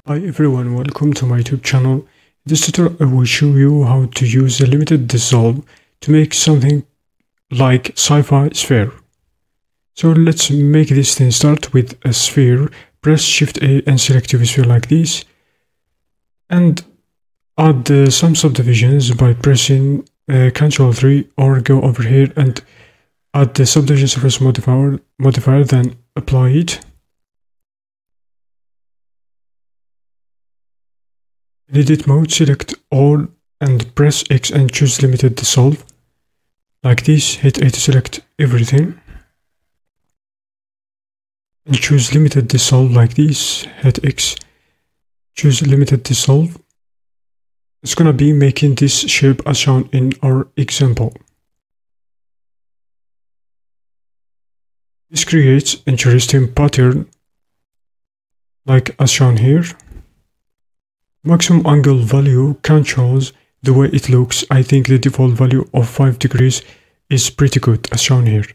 Hi everyone, welcome to my YouTube channel. In this tutorial I will show you how to use a limited dissolve to make something like sci-fi sphere. So let's make this thing. Start with a sphere, press Shift A and select your sphere like this, and add some subdivisions by pressing Ctrl 3, or go over here and add the subdivision surface modifier, then apply it. In edit mode, select all and press X and choose limited dissolve. Like this, hit A to select everything. And choose limited dissolve like this, hit X, choose limited dissolve. It's gonna be making this shape as shown in our example. This creates interesting pattern like as shown here. Maximum angle value controls the way it looks. I think the default value of 5 degrees is pretty good as shown here.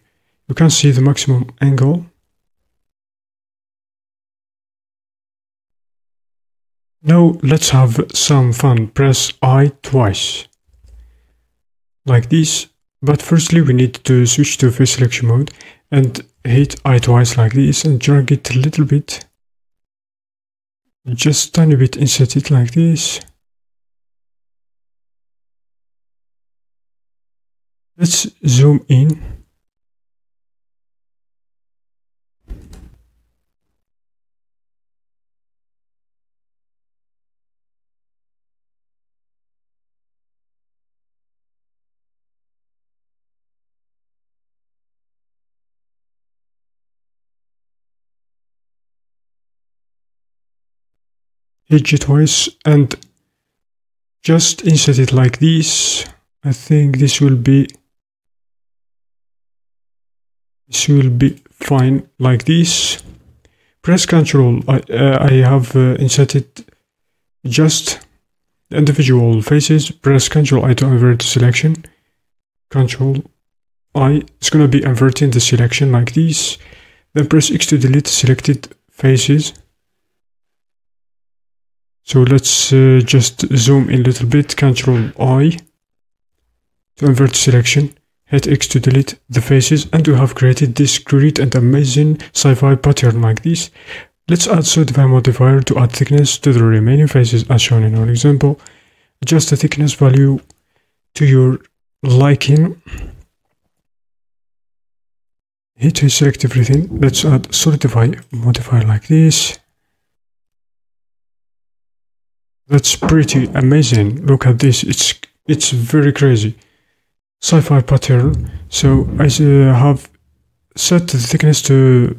You can see the maximum angle. Now let's have some fun. Press I twice like this, but firstly we need to switch to face selection mode and hit I twice like this and drag it a little bit, just tiny bit, insert it like this. Let's zoom in. Hit it twice and just insert it like this. I think this will be fine like this. Press Ctrl. I have inserted just the individual faces. Press Ctrl I to invert the selection. Ctrl I. It's gonna be inverting the selection like this. Then press X to delete selected faces. So let's just zoom in a little bit. Ctrl I to invert selection. Hit X to delete the faces, and we have created this great and amazing sci-fi pattern like this. Let's add Solidify modifier to add thickness to the remaining faces as shown in our example. Adjust the thickness value to your liking. Hit to select everything. Let's add Solidify modifier like this. That's pretty amazing. Look at this. It's very crazy. Sci-fi pattern. So I have set the thickness to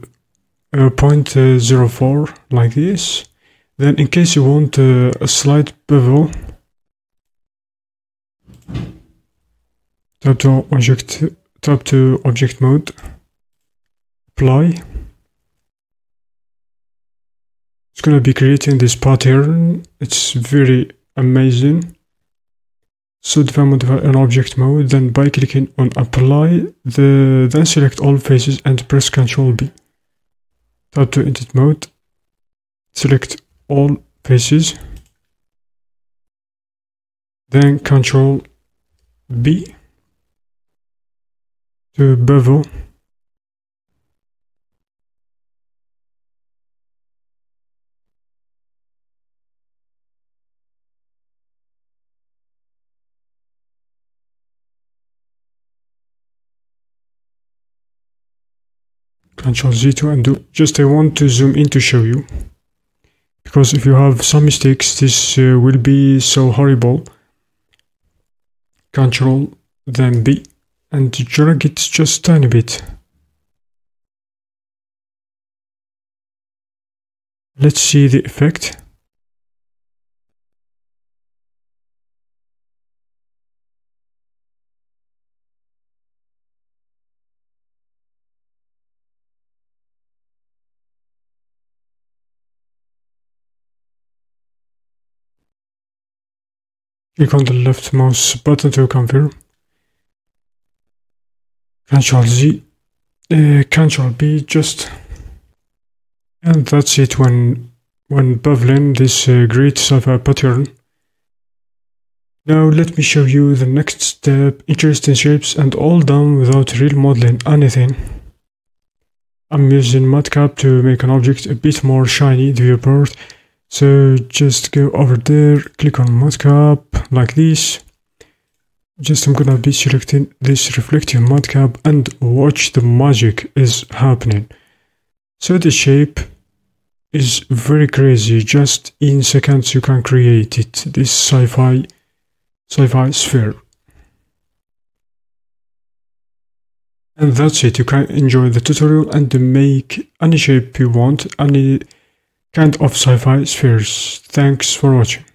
0.04 like this. Then in case you want a slight bevel, tap to object mode, apply. It's gonna be creating this pattern. It's very amazing. So define modifier in object mode, then by clicking on apply, then select all faces and press Ctrl B. Tap to edit mode, select all faces, then Ctrl B to bevel. Ctrl Z to undo. Just I want to zoom in to show you, because if you have some mistakes, this will be so horrible. Ctrl then B and drag it just tiny bit. Let's see the effect. Click on the left mouse button to confirm. Ctrl Z, Ctrl B, just, and that's it. When when beveling this great sci-fi pattern. Now let me show you the next step, interesting shapes, and all done without real modeling anything. I'm using Matcap to make an object a bit more shiny in the viewport. So just go over there, click on Matcap like this. I'm gonna be selecting this reflective Matcap and watch the magic is happening. So the shape is very crazy, just in seconds you can create it, this sci-fi sphere. And that's it, you can enjoy the tutorial and make any shape you want, any kind of sci-fi spheres. Thanks for watching.